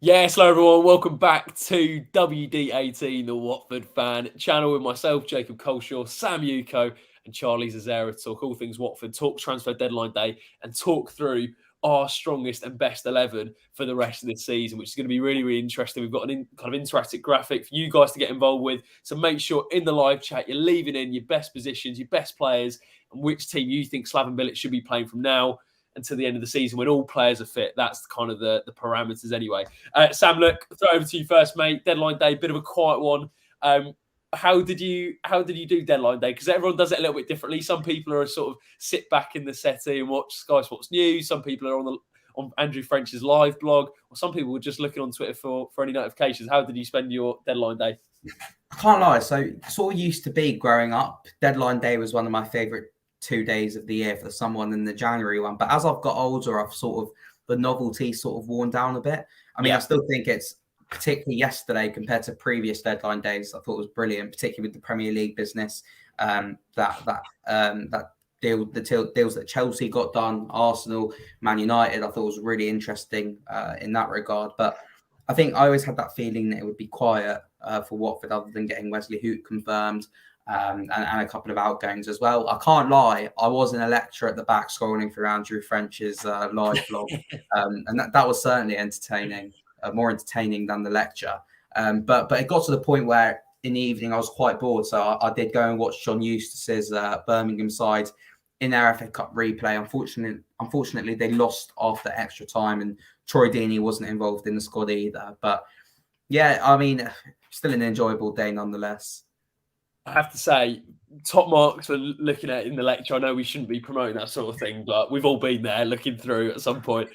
Yes, hello everyone. Welcome back to WD18, the Watford fan channel, with myself, Jacob Culshaw, Sam Ucko, and Charlie Zazzera. Talk all things Watford, talk transfer deadline day, and talk through our strongest and best 11 for the rest of the season, which is going to be really, really interesting. We've got an kind of interactive graphic for you guys to get involved with. So make sure in the live chat you're leaving in your best positions, your best players, and which team you think Slaven Bilic should be playing from now until the end of the season when all players are fit. That's kind of the parameters anyway. Sam, look, throw over to you first, mate. Deadline day, bit of a quiet one. How did you do deadline day? Because everyone does it a little bit differently. Some people are sort of sit back in the settee and watch Sky Sports News. Some people are on Andrew French's live blog, or some people were just looking on Twitter for any notifications. How did you spend your deadline day? I can't lie. So sort of used to be growing up. Deadline day was one of my favourite 2 days of the year for someone than the January one. But as I've got older, I've sort of the novelty sort of worn down a bit. I mean, I still think it's particularly yesterday compared to previous deadline days. I thought it was brilliant, particularly with the Premier League business. The deals that Chelsea got done, Arsenal, Man United. I thought was really interesting in that regard. But I think I always had that feeling that it would be quiet for Watford, other than getting Wesley Hoot confirmed. And a couple of outgoings as well. I can't lie, I was in a lecture at the back scrolling through Andrew French's live blog, and that was certainly entertaining, more entertaining than the lecture. But it got to the point where in the evening I was quite bored, so I did go and watch John Eustace's Birmingham side in their FA Cup replay. Unfortunately, they lost after extra time, and Troy Deeney wasn't involved in the squad either. But yeah, I mean, still an enjoyable day nonetheless. I have to say, top marks for looking at in the lecture. I know we shouldn't be promoting that sort of thing, but we've all been there looking through at some point.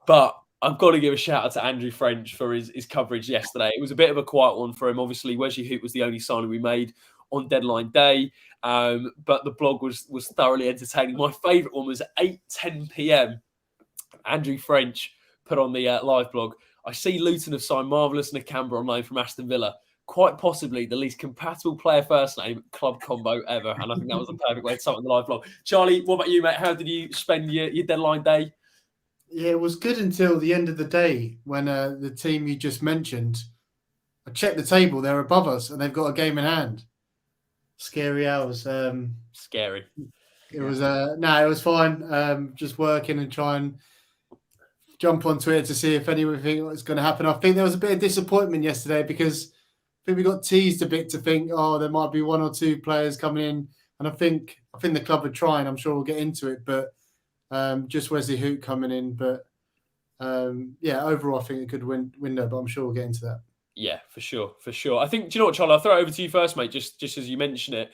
But I've got to give a shout out to Andrew French for his coverage yesterday. It was a bit of a quiet one for him. Obviously, Wesley Hoot was the only signing we made on deadline day, but the blog was thoroughly entertaining. My favourite one was 8:10 p.m. Andrew French put on the live blog, "I see Luton have signed Marvellous Nakamba on loan from Aston Villa. Quite possibly the least compatible player first name club combo ever." And I think that was a perfect way to start on the live blog. Charlie, what about you, mate? How did you spend your deadline day? Yeah, it was good until the end of the day when the team you just mentioned, I checked the table, they're above us and they've got a game in hand. Scary hours. Scary. It was it was fine. Just working and try and jump on Twitter to see if anything was going to happen. I think there was a bit of disappointment yesterday because I think we got teased a bit to think, there might be one or two players coming in, and I think the club are trying. I'm sure we'll get into it, but just Wesley Hoot coming in. But overall, I think a good window, but I'm sure we'll get into that. Yeah, for sure. I think, do you know what, Charlie? I'll throw it over to you first, mate. Just as you mentioned it,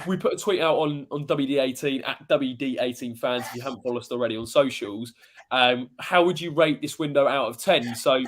we put a tweet out on WD18 at WD18 fans. If you haven't followed us already on socials, how would you rate this window out of 10? So,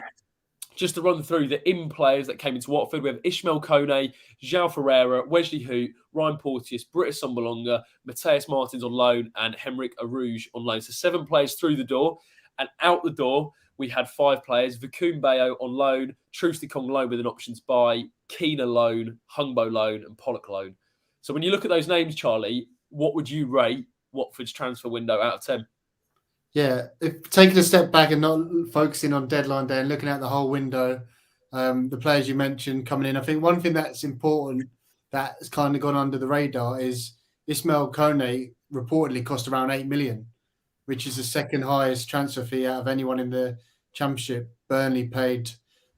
just to run through the in players that came into Watford, we have Ismaïla Sarr, João Ferreira, Wesley Hoot, Ryan Porteous, Britta Sombolonga, Mateus Martins on loan, and Henrik Arouge on loan. So 7 players through the door. And out the door, we had 5 players. Vikun Bayo on loan, Troost-Ekong loan with an option to buy, Keena loan, Hungbo loan, and Pollock loan. So when you look at those names, Charlie, what would you rate Watford's transfer window out of 10? Yeah, if taking a step back and not focusing on deadline day and looking at the whole window, the players you mentioned coming in, I think one thing that's important that has kind of gone under the radar is Ismaïla Sarr reportedly cost around 8 million, which is the second highest transfer fee out of anyone in the Championship. Burnley paid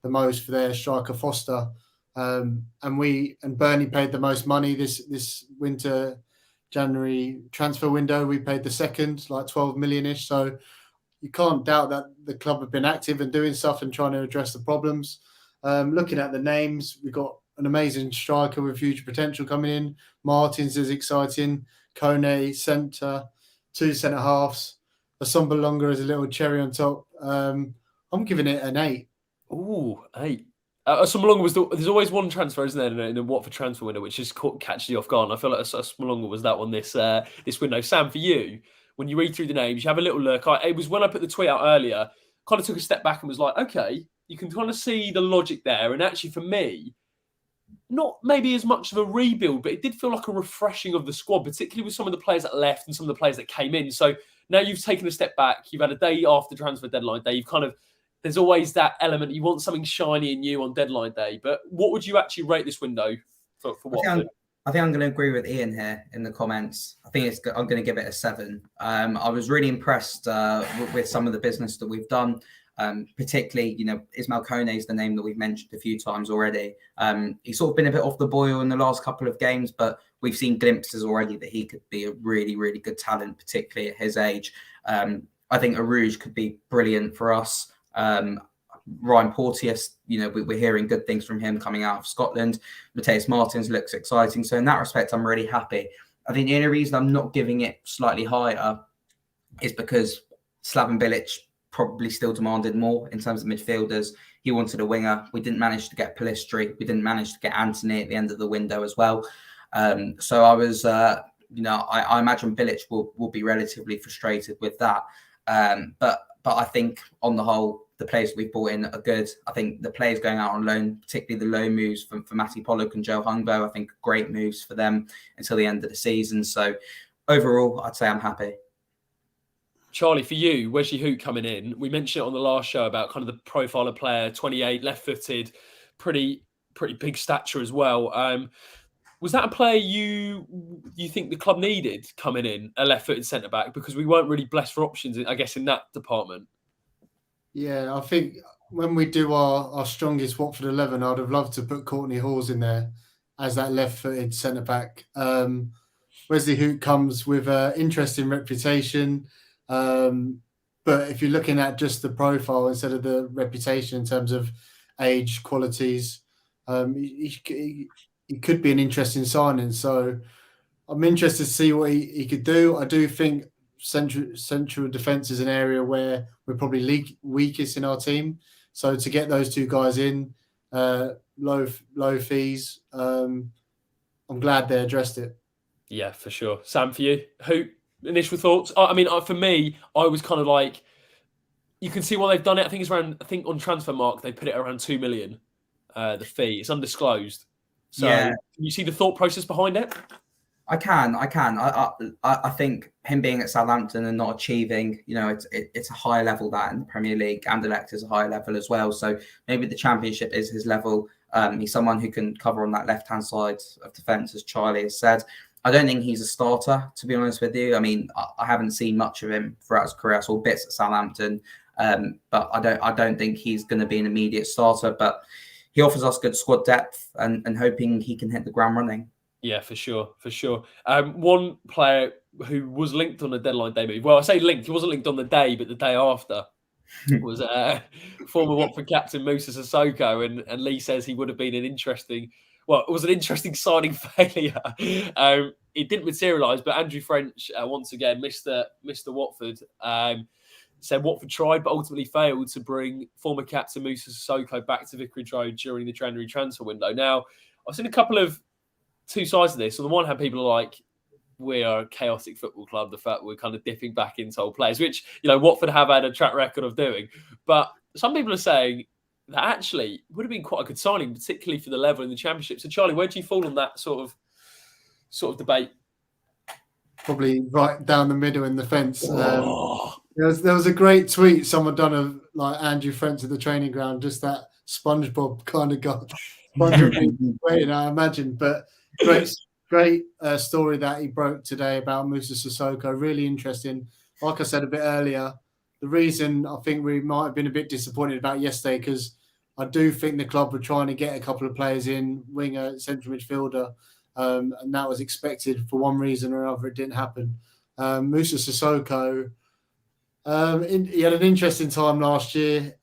the most for their striker Foster, and Burnley paid the most money this winter. January transfer window, we paid the second, like 12 million-ish. So you can't doubt that the club have been active and doing stuff and trying to address the problems. Looking at the names, we've got an amazing striker with huge potential coming in. Martins is exciting. Kone, centre, 2 centre-halves. Sombolonga is a little cherry on top. I'm giving it an 8. Ooh, 8. Sombolonga there's always one transfer, isn't there, in the Watford transfer window, which just catches you off guard. And I feel like Sombolonga was that one this window. Sam, for you, when you read through the names, you have a little look. It was when I put the tweet out earlier, kind of took a step back and was like, okay, you can kind of see the logic there. And actually, for me, not maybe as much of a rebuild, but it did feel like a refreshing of the squad, particularly with some of the players that left and some of the players that came in. So now you've taken a step back. You've had a day after transfer deadline day. You've kind of there's always that element. You want something shiny and new on deadline day. But what would you actually rate this window for Watford? I think I'm going to agree with Ian here in the comments. I think I'm going to give it a 7. I was really impressed with some of the business that we've done. Particularly, Ismail Kone is the name that we've mentioned a few times already. He's sort of been a bit off the boil in the last couple of games, but we've seen glimpses already that he could be a really, really good talent, particularly at his age. I think Arouge could be brilliant for us. Ryan Porteous, we're hearing good things from him coming out of Scotland. Mateus Martins looks exciting. So in that respect, I'm really happy. I think the only reason I'm not giving it slightly higher is because Slaven Bilic probably still demanded more in terms of midfielders. He wanted a winger. We didn't manage to get Pellistri. We didn't manage to get Anthony at the end of the window as well. So I was, I imagine Bilic will be relatively frustrated with that. But I think on the whole, the players we've brought in are good. I think the players going out on loan, particularly the loan moves for Matty Pollock and Joe Hungbo, I think great moves for them until the end of the season. So overall, I'd say I'm happy. Charlie, for you, Wesley Hoot coming in. We mentioned it on the last show about kind of the profile of player, 28, left-footed, pretty big stature as well. Was that a player you think the club needed coming in, a left-footed centre-back? Because we weren't really blessed for options, I guess, in that department. Yeah, I think when we do our strongest Watford 11, I'd have loved to put Courtney Hawes in there as that left-footed centre-back. Wesley Hoot comes with an interesting reputation. But if you're looking at just the profile instead of the reputation in terms of age, qualities, he could be an interesting signing. So I'm interested to see what he could do. I do think central defence is an area where we're probably weakest in our team. So to get those two guys in, low fees, I'm glad they addressed it. Yeah, for sure. Sam, for you, who initial thoughts? I mean, for me, I was kind of like, you can see why they've done it. I think on Transfermarkt they put it around 2 million. The fee, it's undisclosed. So yeah. Can you see the thought process behind it? I can. I think him being at Southampton and not achieving, it's a higher level that in the Premier League. Anderlecht is a higher level as well. So maybe the Championship is his level. He's someone who can cover on that left-hand side of defence, as Charlie has said. I don't think he's a starter, to be honest with you. I mean, I haven't seen much of him throughout his career. I saw bits at Southampton, but I don't think he's going to be an immediate starter. But he offers us good squad depth and hoping he can hit the ground running. Yeah, for sure. One player who was linked on the deadline day move. Well, I say linked. He wasn't linked on the day, but the day after was former Watford captain Moussa Sissoko, and Lee says he would have been it was an interesting signing failure. It didn't materialise, but Andrew French once again, Mr. Watford, said Watford tried but ultimately failed to bring former captain Moussa Sissoko back to Vicarage Road during the January transfer window. Now, I've seen a couple of two sides of this. On the one hand, people are like, we are a chaotic football club, the fact we're kind of dipping back into old players, which, Watford have had a track record of doing. But some people are saying that actually would have been quite a good signing, particularly for the level in the Championship. So, Charlie, where do you fall on that sort of debate? Probably right down the middle in the fence. There was a great tweet someone done of like Andrew French at the training ground, just that SpongeBob kind of got waiting, I imagine. But great story that he broke today about Moussa Sissoko. Really interesting. Like I said a bit earlier, the reason I think we might have been a bit disappointed about yesterday, because I do think the club were trying to get a couple of players in, winger, central midfielder, and that was expected. For one reason or another, it didn't happen. Moussa Sissoko, he had an interesting time last year.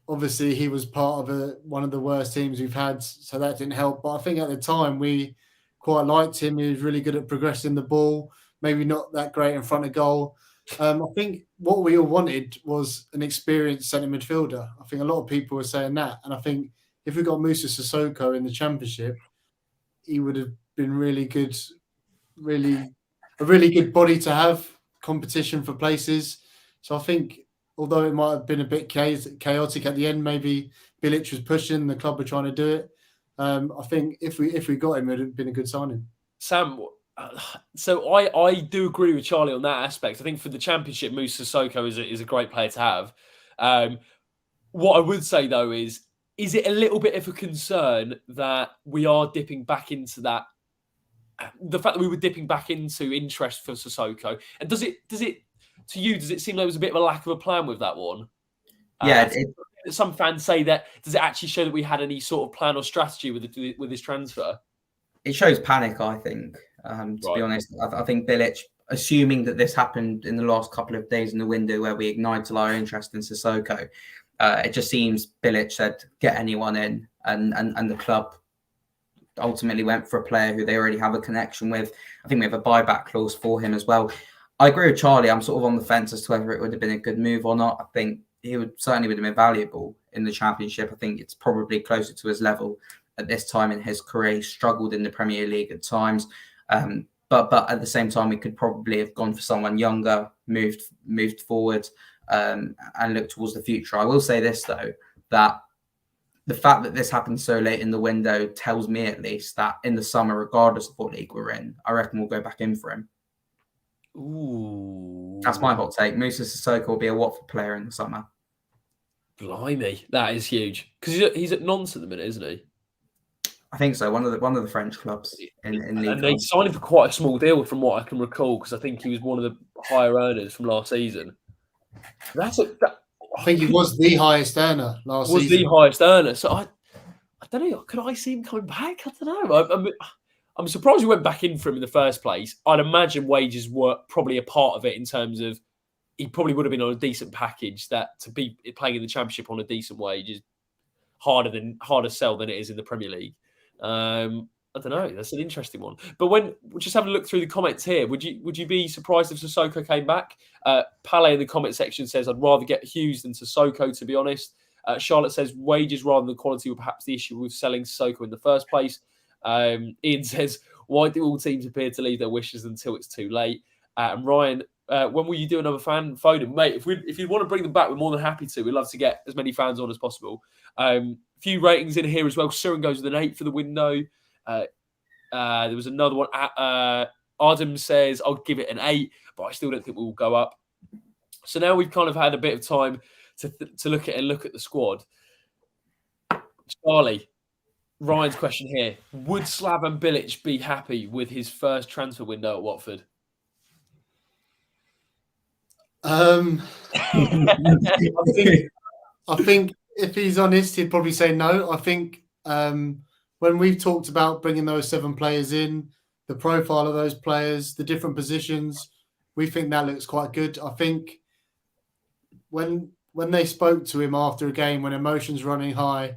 Obviously, he was part of one of the worst teams we've had, so that didn't help. But I think at the time, we quite liked him. He was really good at progressing the ball, maybe not that great in front of goal. I think what we all wanted was an experienced centre midfielder. I think a lot of people were saying that. And I think if we got Moussa Sissoko in the Championship, he would have been really good, a really good body to have, competition for places. So I think, although it might have been a bit chaotic at the end, maybe Bilic was pushing, the club were trying to do it. I think if we got him, it would have been a good signing. Sam, so I do agree with Charlie on that aspect. I think for the Championship, Moussa Sissoko is a great player to have. What I would say, though, is it a little bit of a concern that we are dipping back into that? The fact that we were dipping back into interest for Sissoko, and does it to you? Does it seem like there was a bit of a lack of a plan with that one? Yeah, some fans say that. Does it actually show that we had any sort of plan or strategy with this transfer? it shows panic, I think. To be honest, I think Bilic, assuming that this happened in the last couple of days in the window where we ignited our interest in Sissoko, it just seems Bilic said, get anyone in, and the club ultimately went for a player who they already have a connection with. I think we have a buyback clause for him as well. I agree with Charlie. I'm sort of on the fence as to whether it would have been a good move or not. I think he would have been valuable in the Championship. I think it's probably closer to his level at this time in his career. He struggled in the Premier League at times. But at the same time, we could probably have gone for someone younger, moved forward, and looked towards the future. I will say this, though, that the fact that this happened so late in the window tells me at least that in the summer, regardless of what league we're in, I reckon we'll go back in for him. Ooh. That's my hot take. Moussa Sissoko will be a Watford player in the summer. Blimey, that is huge. Because he's at Nantes at the minute, isn't he? I think so. One of the French clubs in League And they signed him for quite a small deal, from what I can recall, because I think he was one of the higher earners from last season. I think he was the highest earner last season. Was the highest earner. So I don't know. Could I see him coming back? I don't know. I'm surprised we went back in for him in the first place. I'd imagine wages were probably a part of it in terms of he probably would have been on a decent package. That to be playing in the Championship on a decent wage is harder sell than it is in the Premier League. I don't know. That's an interesting one. But when just having a look through the comments here, would you be surprised if Sissoko came back? Pale in the comment section says, I'd rather get Hughes than Sissoko, to be honest. Charlotte says wages rather than quality were perhaps the issue with selling Sissoko in the first place. Ian says, why do all teams appear to leave their wishes until it's too late? And Ryan, when will you do another fan phone? Mate, if you want to bring them back, we're more than happy to. We'd love to get as many fans on as possible. Few ratings in here as well. Surin goes with an 8 for the window. There was another one. Adam says, I'll give it an 8, but I still don't think we will go up. So now we've kind of had a bit of time to look at the squad. Charlie, Ryan's question here. Would Slaven Bilic be happy with his first transfer window at Watford? I think if he's honest, he'd probably say no. I think when we've talked about bringing those 7 players in, the profile of those players, the different positions, we think that looks quite good. I think when they spoke to him after a game, when emotions running high,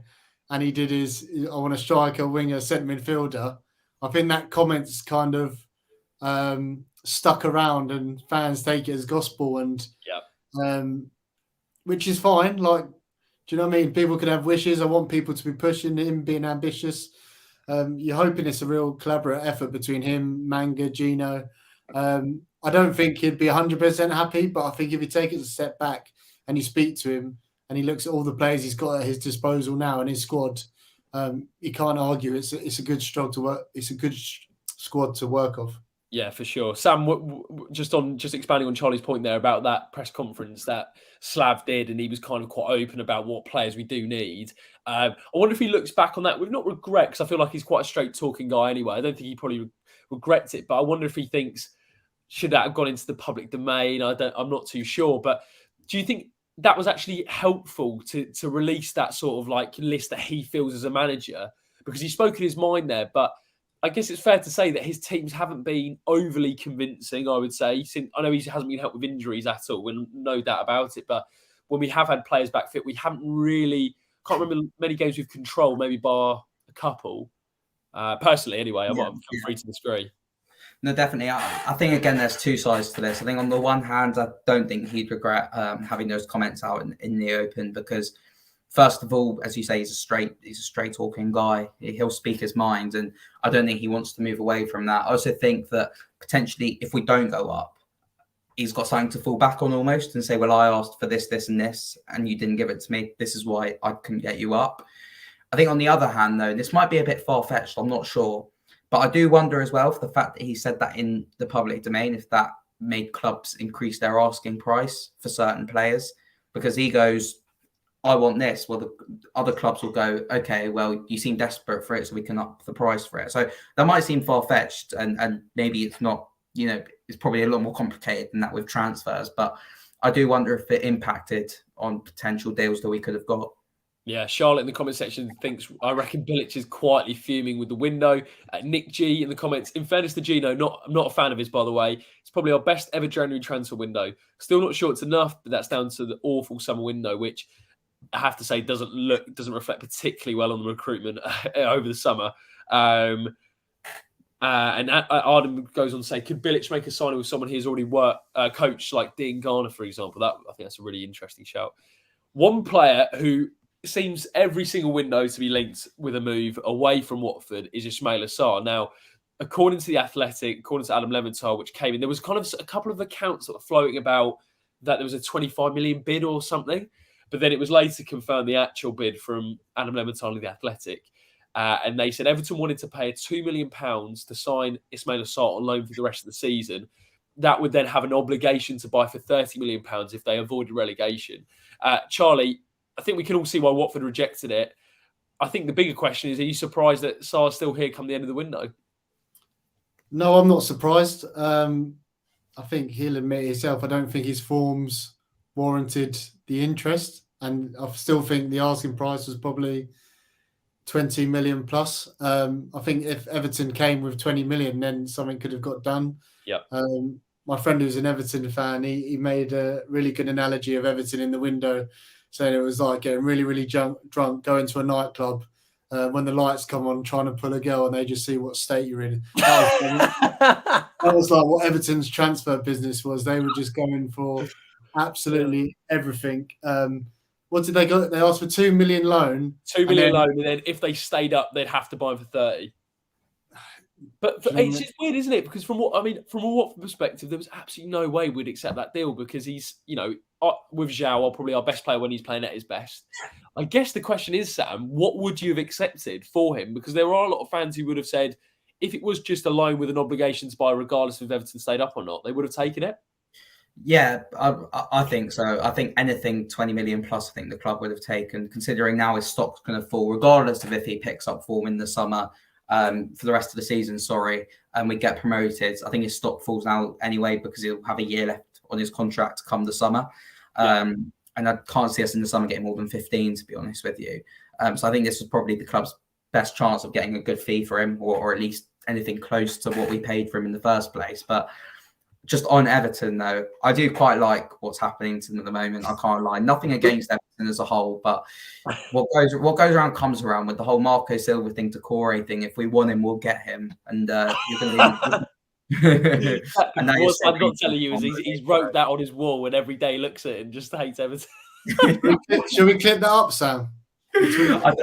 and he did his, I want a striker, winger, centre midfielder, I think that comment's kind of stuck around and fans take it as gospel, and which is fine. Like, do you know what I mean? People can have wishes. I want people to be pushing him, being ambitious. You're hoping it's a real collaborative effort between him, Manga, Gino. I don't think he'd be 100% happy, but I think if you take it a step back and you speak to him and he looks at all the players he's got at his disposal now in his squad, he can't argue. It's a good squad to work. It's a good squad to work off. Yeah, for sure. Sam, just expanding on Charlie's point there about that press conference that Slav did, and he was kind of quite open about what players we do need. I wonder if he looks back on that with not regret, because I feel like he's quite a straight talking guy anyway. I don't think he probably regrets it, but I wonder if he thinks, should that have gone into the public domain? I'm not too sure. But do you think that was actually helpful to release that sort of like list that he feels as a manager? Because he spoke in his mind there, but I guess it's fair to say that his teams haven't been overly convincing, I would say. I know he hasn't been helped with injuries at all, and no doubt about it. But when we have had players back fit, we haven't really, can't remember many games we've controlled, maybe bar a couple. Personally, anyway, I might feel free to disagree. No, definitely. I think, again, there's two sides to this. I think on the one hand, I don't think he'd regret having those comments out in the open, because first of all, as you say, he's a straight talking guy. He'll speak his mind, and I don't think he wants to move away from that. I also think that potentially, if we don't go up, he's got something to fall back on almost and say, well, I asked for this, this, and this, and you didn't give it to me. This is why I couldn't get you up. I think on the other hand, though, this might be a bit far-fetched. I'm not sure. But I do wonder as well, for the fact that he said that in the public domain, if that made clubs increase their asking price for certain players. because he goes, I want this. Well, the other clubs will go, okay, well, you seem desperate for it, so we can up the price for it. So that might seem far-fetched, and maybe it's not, it's probably a lot more complicated than that with transfers, but I do wonder if it impacted on potential deals that we could have got. Yeah, Charlotte in the comment section thinks, I reckon Bilic is quietly fuming with the window. Nick G in the comments, in fairness to Gino, I'm not a fan of his, by the way. It's probably our best ever January transfer window. Still not sure it's enough, but that's down to the awful summer window, which I have to say doesn't reflect particularly well on the recruitment over the summer. And Arden goes on to say, could Bilic make a signing with someone he's already coached, like Dean Garner, for example? I think that's a really interesting shout. One player who seems every single window to be linked with a move away from Watford is Ismaïla Sarr. Now, according to The Athletic, according to Adam Leventhal, which came in, there was kind of a couple of accounts that were floating about that there was a 25 million bid or something, but then it was later confirmed the actual bid from Adam Leventhal and The Athletic. And they said Everton wanted to pay £2 million to sign Ismaïla Sarr on loan for the rest of the season. That would then have an obligation to buy for £30 million if they avoided relegation. Charlie, I think we can all see why Watford rejected it. I think the bigger question is, are you surprised that Sarr's still here come the end of the window? No, I'm not surprised. I think he'll admit himself. I don't think his forms warranted the interest. And I still think the asking price was probably 20 million plus. I think if Everton came with 20 million, then something could have got done. Yeah. My friend who's an Everton fan, he made a really good analogy of Everton in the window, saying it was like getting really, really drunk, going to a nightclub when the lights come on, trying to pull a girl and they just see what state you're in. That was like what Everton's transfer business was. They were just going for absolutely everything. What did they go? They asked for 2 million loan. 2 million loan, and then if they stayed up, they'd have to buy him for 30. But it's just weird, isn't it? Because from a Watford perspective, there was absolutely no way we'd accept that deal because he's, with João, probably our best player when he's playing at his best. I guess the question is, Sam, what would you have accepted for him? Because there are a lot of fans who would have said, if it was just a loan with an obligation to buy, regardless of if Everton stayed up or not, they would have taken it. Yeah, I think so. I think anything 20 million plus, I think the club would have taken, considering now his stock's going to fall, regardless of if he picks up form in the summer. For the rest of the season, and we get promoted. I think his stock falls now anyway because he'll have a year left on his contract come the summer. And I can't see us in the summer getting more than 15, to be honest with you. So I think this was probably the club's best chance of getting a good fee for him, or at least anything close to what we paid for him in the first place. But just on Everton, though, I do quite like what's happening to them at the moment. I can't lie. Nothing against Everton as a whole, but what goes around comes around with the whole Marco Silva thing to Corey thing. If we want him, we'll get him. And you're going to what I'm not telling you is he's wrote that on his wall, and every day looks at it and just hates Everton. Should we clip that up, Sam? I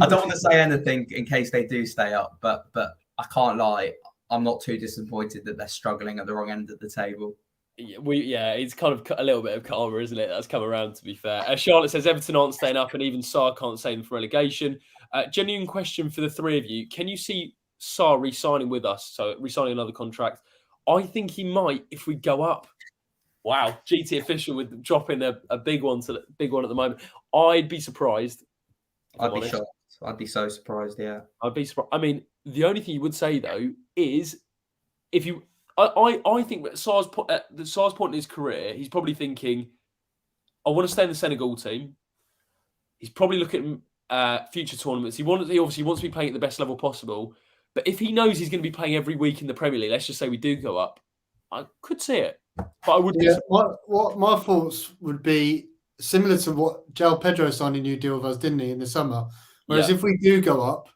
don't want to say anything in case they do stay up, but I can't lie. I'm not too disappointed that they're struggling at the wrong end of the table. It's kind of a little bit of karma, isn't it? That's come around, to be fair. Charlotte says Everton aren't staying up, and even Sarr can't save them from relegation. Genuine question for the three of you: can you see Sarr re-signing with us? So re-signing another contract. I think he might if we go up. Wow, GT official with dropping a big one at the moment. I'd be surprised. I'd be shocked. I'd be so surprised. Yeah, I'd be surprised. I mean, the only thing you would say though is if you. I think that Sarr's point in his career, he's probably thinking, I want to stay in the Senegal team. He's probably looking at future tournaments. He obviously wants to be playing at the best level possible. But if he knows he's going to be playing every week in the Premier League, let's just say we do go up, I could see it. But I would. Yeah, what my thoughts would be similar to what João Pedro signed a new deal with us, didn't he, in the summer? Whereas if we do go up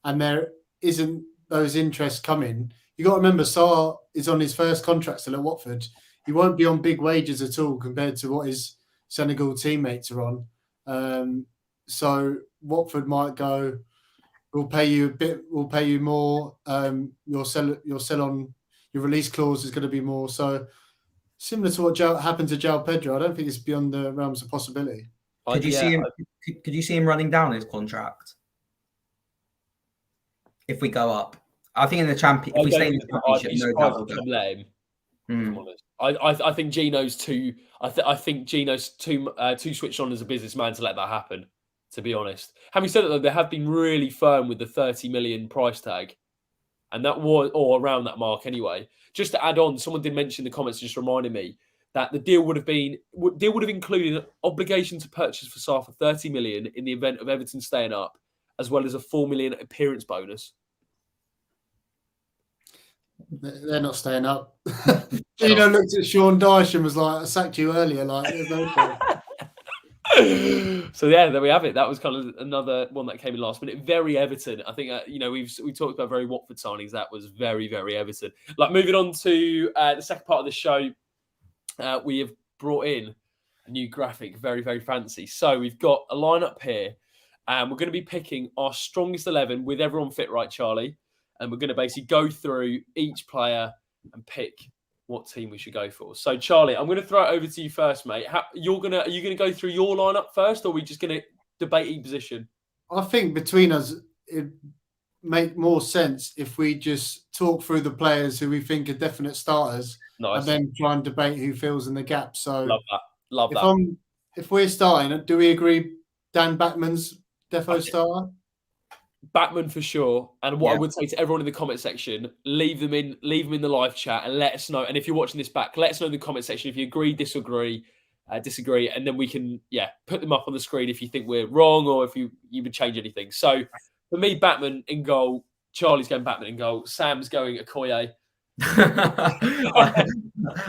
and there isn't those interests coming, you got to remember Sarr is on his first contract still at Watford. He won't be on big wages at all compared to what his Senegal teammates are on. So Watford might go, we'll pay you a bit, we'll pay you more. Your release clause is going to be more. So similar to what happened to João Pedro, I don't think it's beyond the realms of possibility. Could you see him running down his contract if we go up? I think in the if we stay in the championship, no doubt. Mm. I think Gino's too. I think Gino's too switched on as a businessman to let that happen. To be honest, having said that, though, they have been really firm with the 30 million price tag, and that was or around that mark anyway. Just to add on, someone did mention in the comments, just reminding me that the deal would have included an obligation to purchase for Sarr for 30 million in the event of Everton staying up, as well as a 4 million appearance bonus. They're not staying up. Gino looked at Sean Dyche and was like, "I sacked you earlier." Like, there's no point. So yeah, there we have it. That was kind of another one that came in last minute. Very Everton. I think we talked about very Watford signings. That was very, very Everton. Like, moving on to the second part of the show, we have brought in a new graphic, very, very fancy. So we've got a lineup here, and we're going to be picking our strongest 11 with everyone fit, right, Charlie? And we're going to basically go through each player and pick what team we should go for. So, Charlie, I'm going to throw it over to you first, mate. Are you going to go through your lineup first, or are we just going to debate each position? I think between us, it make more sense if we just talk through the players who we think are definite starters, Nice. and then try and debate who fills in the gap. So, Love that. If we're starting, do we agree Dan Backman's defo starter? Batman for sure. And what I would say to everyone in the comment section, leave them in the live chat and let us know. And if you're watching this back, let us know in the comment section if you agree, disagree, and then we can put them up on the screen if you think we're wrong or if you would change anything. So for me, Batman in goal, Charlie's going Batman in goal, Sam's going Okoye.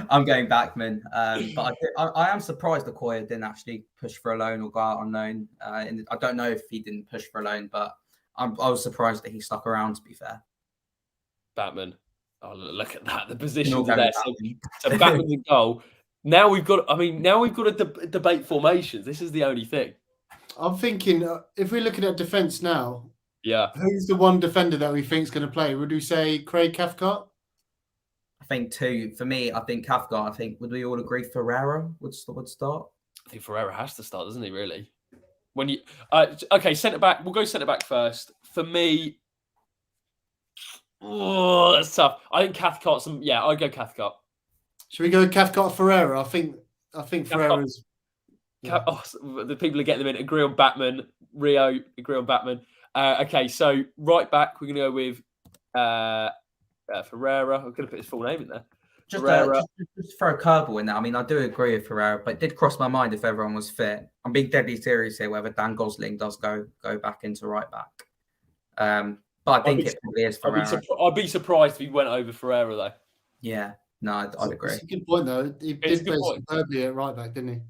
I'm going Backman, but I am surprised Okoye didn't actually push for a loan or go out on loan. I don't know if he didn't push for a loan, but I was surprised that he stuck around, to be fair. Batman. Oh, look at that. The positions are there. So Batman's in goal. Now we've got to debate formations. This is the only thing. I'm thinking, if we're looking at defence now, who's the one defender that we think is going to play? Would we say Craig Cathcart? I think two. For me, I think Cathcart. Would we all agree Ferreira would start? I think Ferreira has to start, doesn't he, really? When you centre back, we'll go centre back first. For me, that's tough. I think Cathcart's. I'd go Cathcart. Should we go Cathcart Ferreira? I think Ferreira's. The people are getting them in. Agree on Batman. Rio, agree on Batman. Okay, so right back, we're going to go with Ferreira. I'm going to put his full name in there. Just throw a curveball in there. I mean, I do agree with Ferreira, but it did cross my mind if everyone was fit. I'm being deadly serious here whether Dan Gosling does go back into right back. But I think it probably is Ferreira. I'd be surprised if he went over Ferreira, though. Yeah, no, I'd agree. That's a good point, though. He did play superbly at right back, didn't he?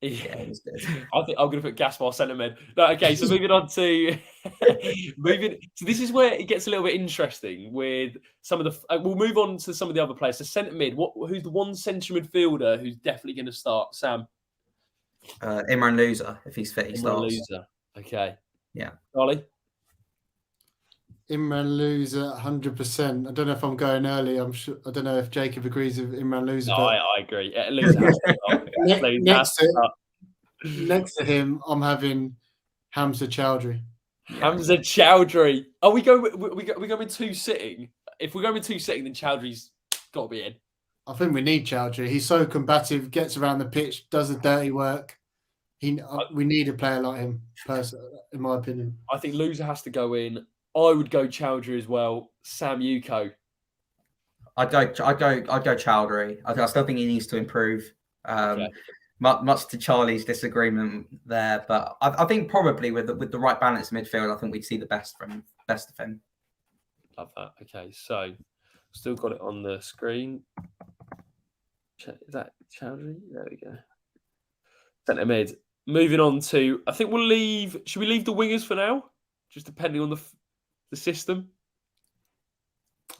Yeah, it was good. I think I'm going to put Gaspar centre mid. No, okay, so moving on to So this is where it gets a little bit interesting with some of the. We'll move on to some of the other players. So centre mid. Who's the one centre midfielder who's definitely going to start? Sam. Imran Loser, if he's fit, he starts. Loser. Okay. Yeah. Charlie. Imran Loser, 100%. I don't know if I'm going early. I'm sure. I don't know if Jacob agrees with Imran Loser. No, I agree. Loser has to start. Next to him, I'm having Hamza Chowdhury. Hamza Chowdhury. Oh, we go with two sitting. If we go with two sitting, then Chowdhury's got to be in. I think we need Chowdhury. He's so combative, gets around the pitch, does the dirty work. We need a player like him, in my opinion. I think Loser has to go in. I would go Chowdhury as well. Sam Ucko. I'd go Chowdhury. I still think he needs to improve. Much to Charlie's disagreement there, but I think probably with the right balance in midfield, I think we'd see the best of him. Love that. Okay, so still got it on the screen. Is that Chowdhury? There we go. Centre mid. Moving on to, I think should we leave the wingers for now? Just depending on the system.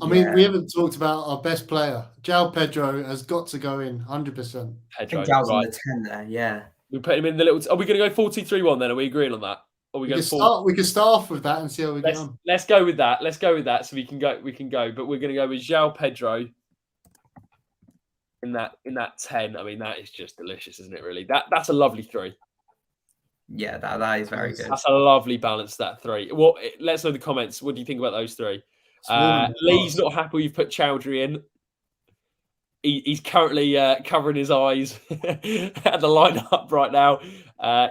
I mean, we haven't talked about our best player. João Pedro has got to go in, 100%. I think João's on the 10 there, yeah. We put him in the little... Are we going to go 4-2-3-1 then? Are we agreeing on that? Or we can start off with that and see how we get on. Let's go with that. So we can go. But we're going to go with João Pedro in that 10. I mean, that is just delicious, isn't it, really? That's a lovely three. Yeah, that is very good. That's a lovely balance, that three. Let us know in the comments. What do you think about those three? Lee's not happy you've put Chowdhury in. he's currently covering his eyes at the lineup right now.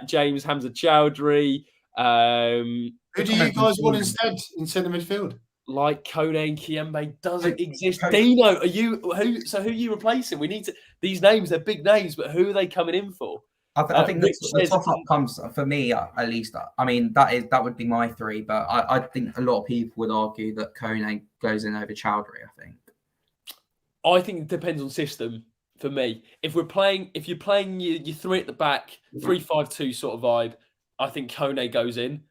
James Hamza Chowdhury. Who do you guys want instead in centre midfield? Like Kone and Kiembe doesn't exist. Dino, who are you replacing? We need to these names, they're big names, but who are they coming in for? I think the top up comes for me at least. I mean, that would be my three, but I think a lot of people would argue that Kone goes in over Chowdhury. I think it depends on system for me. If you're playing your three at the back, 3-5-2 sort of vibe, I think Kone goes in.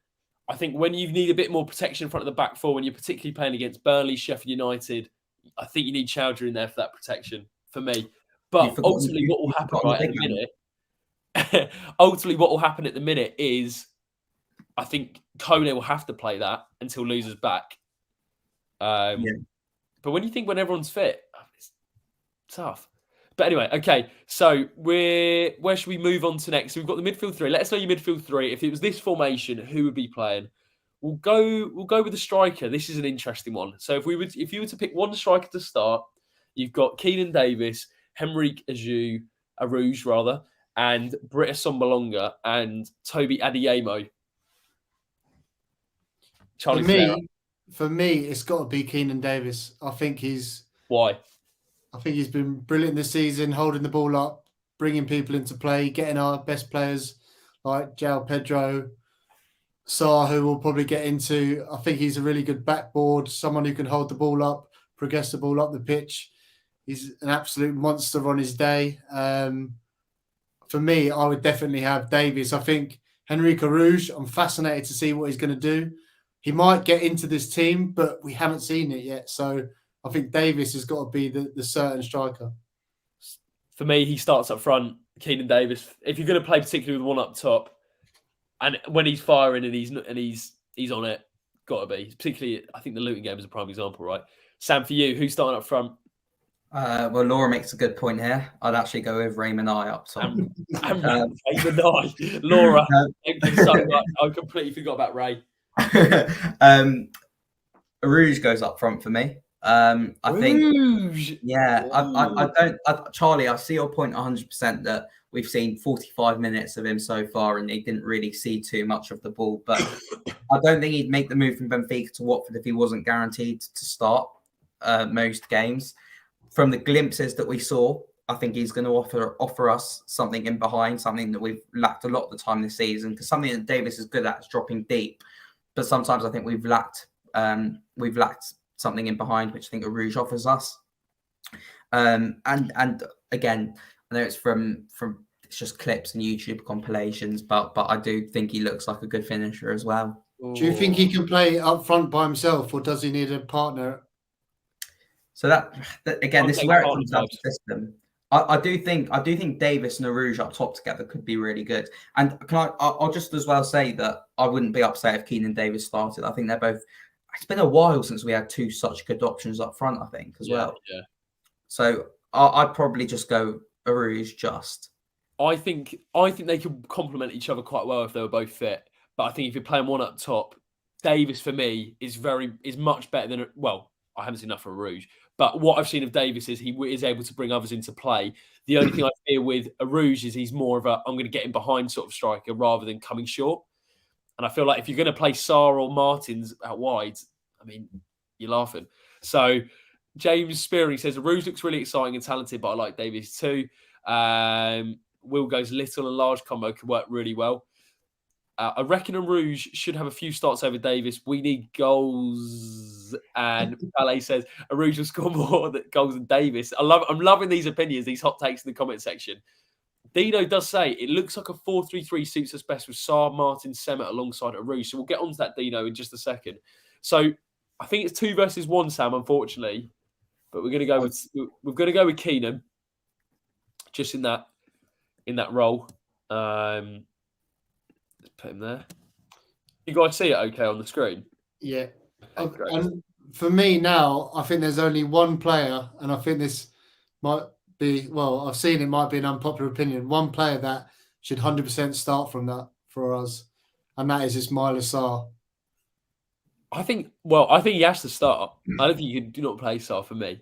I think when you need a bit more protection in front of the back four, when you're particularly playing against Burnley, Sheffield United, I think you need Chowdhury in there for that protection, for me. But ultimately, what will happen right at the minute? Ultimately, what will happen at the minute is, I think Kone will have to play that until Loser's back. But when you think when everyone's fit, it's tough. But anyway, okay. So where should we move on to next? So we've got the midfield three. Let us know your midfield three. If it was this formation, who would be playing? We'll go with the striker. This is an interesting one. So if you were to pick one striker to start, you've got Keenan Davis, Henrique Arouge rather, and Britta Sombalonga and Toby Adeyemo. Charlie, for me, it's got to be Keenan Davis. I think he's been brilliant this season, holding the ball up, bringing people into play, getting our best players like João Pedro, Sarr, who we'll probably get into. I think he's a really good backboard, someone who can hold the ball up, progress the ball up the pitch. He's an absolute monster on his day. For me, I would definitely have Davis. I think Henrique Arouge, I'm fascinated to see what he's going to do. He might get into this team, but we haven't seen it yet. So I think Davis has got to be the certain striker. For me, he starts up front, Keenan Davis. If you're going to play particularly with one up top, and when he's firing and he's on it, got to be. Particularly, I think the Luton game is a prime example, right? Sam, for you, who's starting up front? Well, Laura makes a good point here. I'd actually go with Raymond I up top. Raymond I. Laura, thank you so much. I completely forgot about Ray. Arouge goes up front for me. I think, yeah, Charlie, I see your point 100% that we've seen 45 minutes of him so far and he didn't really see too much of the ball. But I don't think he'd make the move from Benfica to Watford if he wasn't guaranteed to start most games. From the glimpses that we saw, I think he's going to offer us something in behind, something that we've lacked a lot of the time this season. Because something that Davis is good at is dropping deep, but sometimes I think we've lacked something in behind, which I think Arouge offers us. And again, I know it's it's just clips and YouTube compilations, but I do think he looks like a good finisher as well. Do you think he can play up front by himself, or does he need a partner? So that again, this is where it comes down to system. I do think Davis and Arouge up top together could be really good. And I'll just as well say that I wouldn't be upset if Keenan Davis started. I think they're both. It's been a while since we had two such good options up front, I think, as well. Yeah. So I'd probably just go Arouge just. I think they could complement each other quite well if they were both fit. But I think if you're playing one up top, Davis for me is much better than, well, I haven't seen enough for Arouge. But what I've seen of Davis is he is able to bring others into play. The only thing I fear with Arouge is he's more of a I'm going to get him behind sort of striker rather than coming short. And I feel like if you're going to play Sarr or Martins out wide, I mean, you're laughing. So James Spearing says, Arouge looks really exciting and talented, but I like Davis too. Will goes little and large combo could work really well. I reckon Arouge should have a few starts over Davis. We need goals. And Ballet says Arouge will score more goals than Davis. I'm loving these opinions, these hot takes in the comment section. Dino does say it looks like a 4-3-3 suits us best with Sarr, Martin, Semet alongside Arouge. So we'll get on to that, Dino, in just a second. So I think it's 2 versus 1, Sam, unfortunately. But we're going to go with Keenan just in that role. Let's put him there. You guys see it okay on the screen? Yeah. And for me now, I think there's only one player, and I think this might be, well, I've seen it might be an unpopular opinion, one player that should 100% start from that for us, and that is Ismaïla Sarr. I think he has to start. I don't think you can do not play Sarr for me.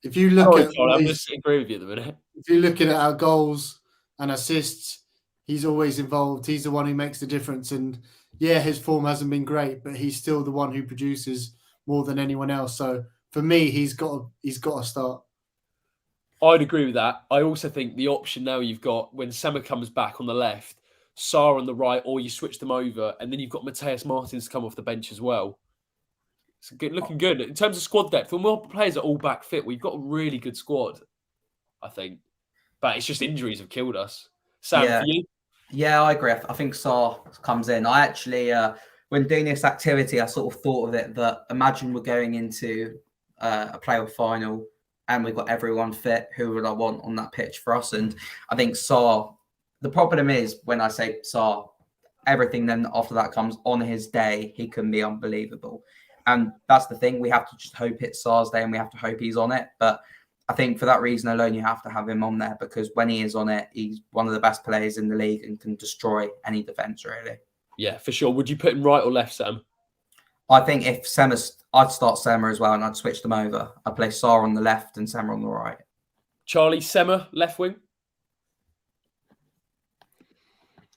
if you look at Charlie, I'm just agree with you at the minute. if you're looking at our goals and assists, he's always involved. He's the one who makes the difference. And yeah, his form hasn't been great, but he's still the one who produces more than anyone else. So for me, he's got to start. I'd agree with that. I also think the option now you've got when Sema comes back on the left, Sarr on the right, or you switch them over, and then you've got Mateus Martins to come off the bench as well. It's looking good. In terms of squad depth, when more players are all back fit, we've got a really good squad, I think. But it's just injuries have killed us. Sam, for you? Yeah, I agree. I think Sarr comes in. I actually, when doing this activity, I sort of thought of it that imagine we're going into a playoff final and we've got everyone fit. Who would I want on that pitch for us? And I think Sarr, the problem is when I say Sarr, everything then after that comes on his day, he can be unbelievable. And that's the thing. We have to just hope it's Sarr's day and we have to hope he's on it. But I think for that reason alone, you have to have him on there because when he is on it, he's one of the best players in the league and can destroy any defence, really. Yeah, for sure. Would you put him right or left, Sam? I think if I'd start Sema as well and I'd switch them over. I'd play Sarr on the left and Sema on the right. Charlie, Sema, left wing?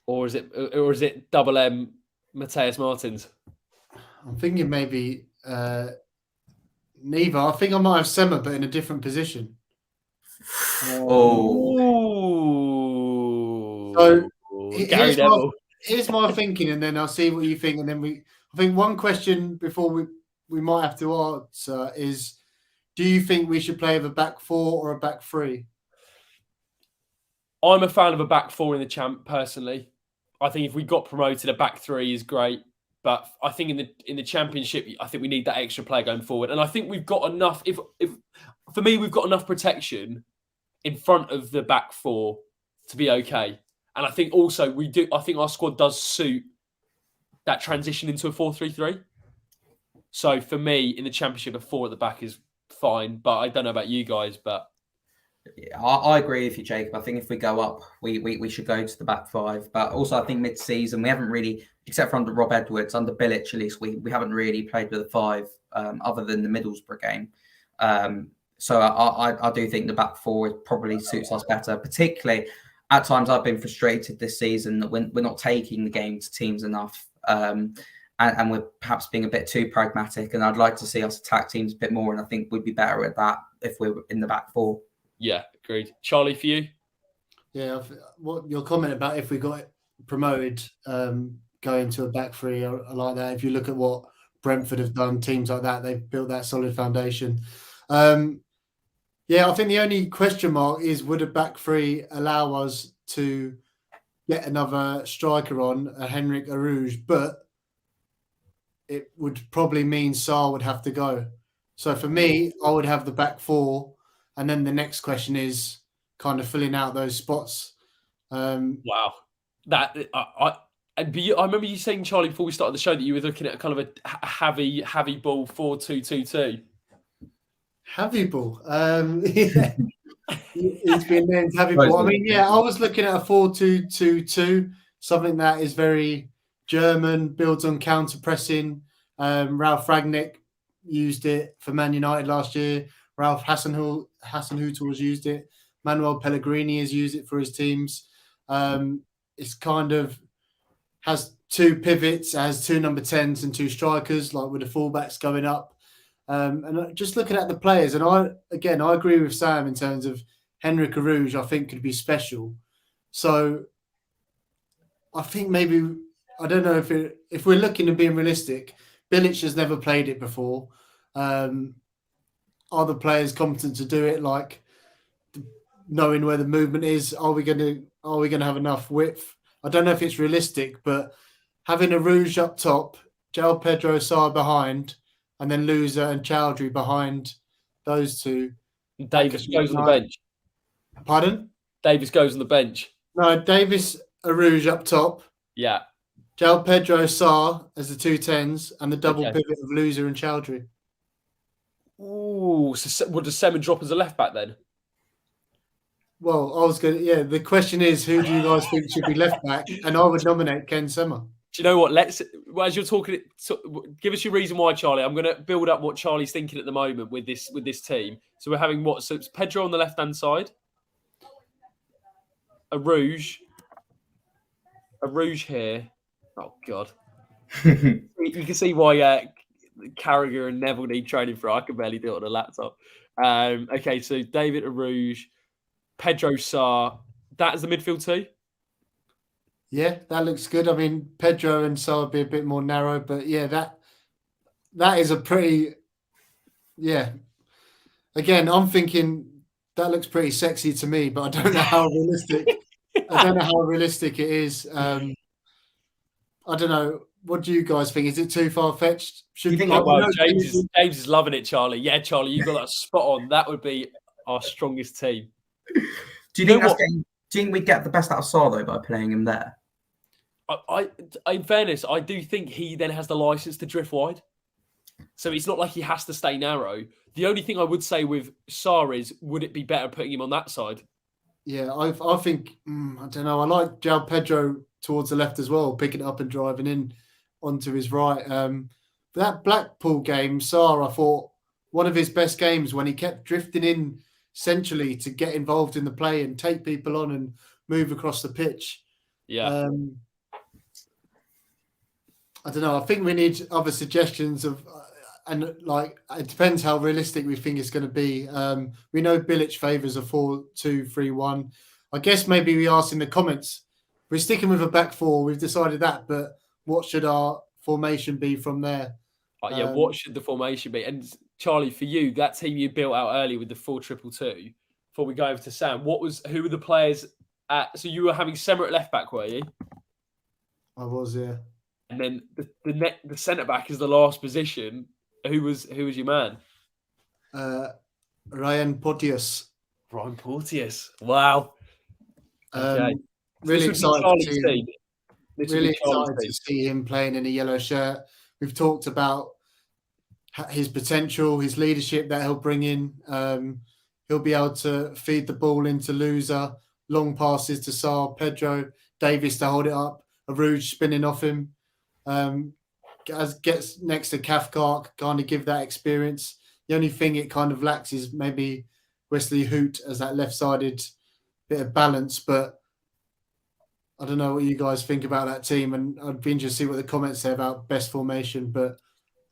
Or is it double M, Mateus Martins? I'm thinking maybe neither. I think I might have Sema, but in a different position. So here's my thinking, and then I'll see what you think. And then I think one question before we might have to answer is, do you think we should play with a back four or a back three? I'm a fan of a back four in the champ, personally. I think if we got promoted, a back three is great. But I think in the championship, I think we need that extra player going forward. And I think we've got enough. If for me, we've got enough protection in front of the back four to be okay. And I think also we do. I think our squad does suit that transition into a 4-3-3. So for me, in the championship, a four at the back is fine. But I don't know about you guys, but. Yeah, I agree with you, Jacob. I think if we go up, we should go to the back five. But also, I think mid-season, we haven't really, except for under Rob Edwards, under Bilic at least, we haven't really played with a five other than the Middlesbrough game. So I do think the back four probably suits us better. Particularly, at times I've been frustrated this season that we're not taking the game to teams enough. And we're perhaps being a bit too pragmatic. And I'd like to see us attack teams a bit more. And I think we'd be better at that if we're in the back four. Yeah, agreed. Charlie, for you? Yeah, what your comment about if we got promoted, going to a back three, I like that. If you look at what Brentford have done, teams like that, they've built that solid foundation. Yeah, I think the only question mark is, would a back three allow us to get another striker on, a Henrik Arouge? But it would probably mean Sarr would have to go. So for me, I would have the back four. And then the next question is kind of filling out those spots. Wow. I remember you saying, Charlie, before we started the show, that you were looking at kind of a heavy ball 4-2-2-2. Heavy ball. Yeah. It's been named heavy ball. I mean, yeah, I was looking at a 4-2-2-2, something that is very German, builds on counter pressing. Ralf Rangnick used it for Man United last year. Ralph Hasenhüttl has used it. Manuel Pellegrini has used it for his teams. It's kind of has two pivots, has two number 10s and two strikers, like with the fullbacks going up. And just looking at the players, and I agree with Sam in terms of Henrik Arouge, I think could be special. So I think maybe, I don't know if we're looking at being realistic, Bilic has never played it before. Are the players competent to do it? Like knowing where the movement is, are we going to have enough width? I don't know if it's realistic, but having a Rouge up top, João Pedro Sarr behind, and then Louza and Chowdhury behind those two. Davis goes on the bench. Pardon? Davis goes on the bench. No, Davis, Arouge up top. Yeah. João Pedro Sarr as the two 10s and the double pivot of Louza and Chowdhury. Ooh, so does Sema drop as a left back then? Well, I was going to, the question is, who do you guys think should be left back? And I would nominate Ken Sema. Do you know what? As you're talking, give us your reason why, Charlie. I'm going to build up what Charlie's thinking at the moment with this team. So we're having what? So it's Pedro on the left-hand side, a Rouge here. Oh God, you can see why Carragher and Neville need training for. I can barely do it on a laptop. Okay, so David Rouge, Pedro Sarr. That is the midfield too. Yeah, that looks good. I mean, Pedro and Sarr would be a bit more narrow, but yeah, that is a pretty. Yeah. Again, I'm thinking that looks pretty sexy to me, but I don't know how realistic. I don't know how realistic it is. I don't know. What do you guys think? Is it too far fetched? You think James is loving it, Charlie. Yeah, Charlie, you got that spot on. That would be our strongest team. Do you think we'd get the best out of Sarr though by playing him there? In fairness, I do think he then has the license to drift wide. So it's not like he has to stay narrow. The only thing I would say with Sarr is, would it be better putting him on that side? Yeah, I think, I don't know. I like João Pedro towards the left as well, picking it up and driving in onto his right. That Blackpool game, Sarr, I thought one of his best games when he kept drifting in centrally to get involved in the play and take people on and move across the pitch. Yeah. I don't know. I think we need other suggestions of, and like it depends how realistic we think it's going to be. We know Bilic favours a 4-2-3-1. I guess maybe we ask in the comments. We're sticking with a back four. We've decided that, but what should our formation be from there? What should the formation be? And Charlie, for you, that team you built out early with the 4-2-2. Before we go over to Sam, who were the players at? So you were having Semmer at left back, were you? I was, yeah. And then the centre back is the last position. Who was your man? Ryan Porteous. Ryan Porteous. Wow. Okay. Really excited to see him playing in a yellow shirt. We've talked about his potential, his leadership that he'll bring in. He'll be able to feed the ball into Loser, long passes to Sarr, Pedro, Davis to hold it up, a Rouge spinning off him. Gets next to Cathcart, kind of give that experience. The only thing it kind of lacks is maybe Wesley Hoot as that left-sided bit of balance, but I don't know what you guys think about that team, and I'd be interested to see what the comments say about best formation, but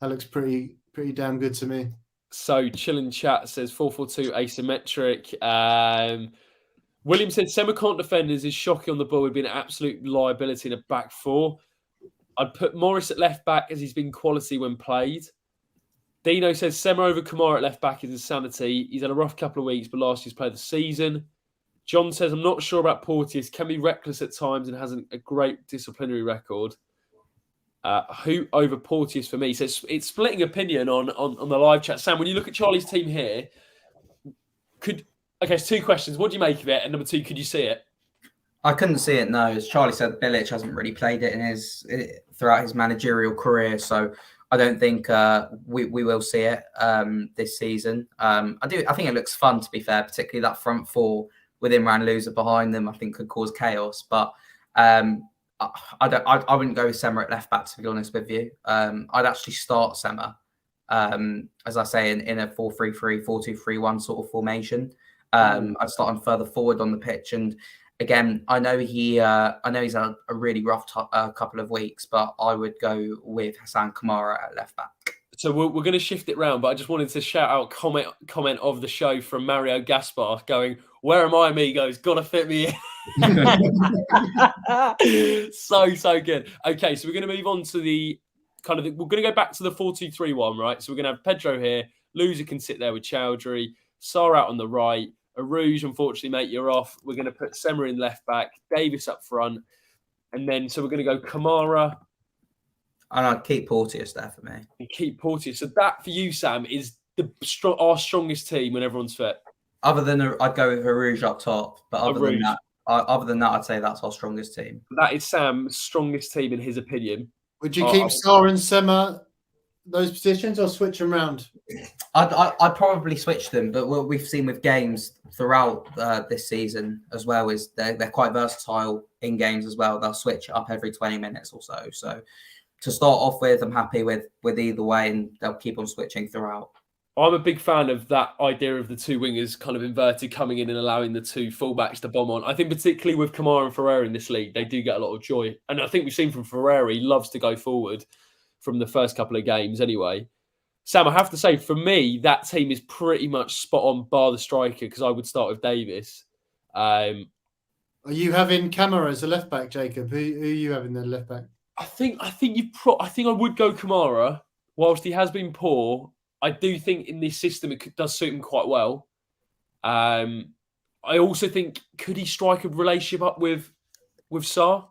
that looks pretty damn good to me. So Chillin' Chat says 4-4-2 asymmetric. William said Semmer defenders is shocking on the ball, would be an absolute liability in a back four. I'd put Morris at left back as he's been quality when played. Dino says Semmer over Kamara at left back is insanity. He's had a rough couple of weeks, but last year's played the season. John says, I'm not sure about Porteous. Can be reckless at times and has a great disciplinary record. Who over Porteous for me? So it's splitting opinion on the live chat. Sam, when you look at Charlie's team here, it's two questions. What do you make of it? And number two, could you see it? I couldn't see it, no. As Charlie said, Bilic hasn't really played it throughout his managerial career, so I don't think we will see it this season. I think it looks fun, to be fair, particularly that front four with Imran Loser behind them. I think could cause chaos, but I wouldn't go with Semmer at left back, to be honest with you. I'd actually start Semmer, as I say, in a 4-3-3, 4-2-3-1 sort of formation. I'd start him further forward on the pitch, and again, I know he's had a really rough couple of weeks, but I would go with Hassan Kamara at left back. So we're going to shift it round, but I just wanted to shout out comment of the show from Mario Gaspar going, "Where am I, amigos? Gotta fit me in." So good. Okay, so we're going to move on to we're going to go back to the 4-2-3-1, right? So we're going to have Pedro here. Loser can sit there with Chowdhury. Sarr out on the right. A Rouge, unfortunately, mate, you're off. We're going to put Semmer in left back, Davis up front, and then so we're going to go Kamara. And I'd keep Porteous there for me. And keep Porteous. So that for you, Sam, is our strongest team when everyone's fit. I'd go with a Rouge up top, but other than that, I'd say that's our strongest team. That is Sam's strongest team in his opinion. Would you keep Sarr and Semmer those positions or switch them around? I'd probably switch them, but what we've seen with games throughout this season as well is they're quite versatile in games as well. They'll switch it up every 20 minutes or so. So to start off with, I'm happy with either way, and they'll keep on switching throughout. I'm a big fan of that idea of the two wingers kind of inverted coming in and allowing the two fullbacks to bomb on. I think particularly with Kamara and Ferreira in this league, they do get a lot of joy. And I think we've seen from Ferreira, he loves to go forward from the first couple of games anyway. Sam, I have to say, for me, that team is pretty much spot on, bar the striker, because I would start with Davis. Are you having Kamara as a left back, Jacob? Who are you having the left back? I think I would go Kamara. Whilst he has been poor, I do think in this system it does suit him quite well. I also think, could he strike a relationship up with Sarr?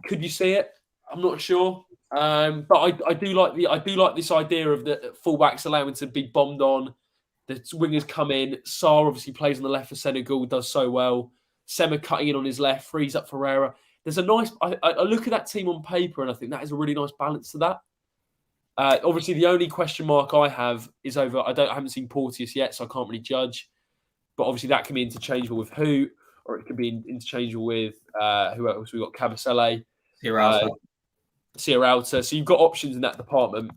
Could you see it? I'm not sure. But I do like this idea of the fullbacks allowing to be bombed on. The wingers come in. Sarr obviously plays on the left for Senegal, does so well. Sema cutting in on his left, frees up Ferreira. There's a nice. I look at that team on paper and I think that is a really nice balance to that. Obviously, the only question mark I have is over. I haven't seen Porteous yet, so I can't really judge. But obviously, that can be interchangeable with who, or it could be interchangeable with who else? We've got Kabasele, Sierralta. So you've got options in that department.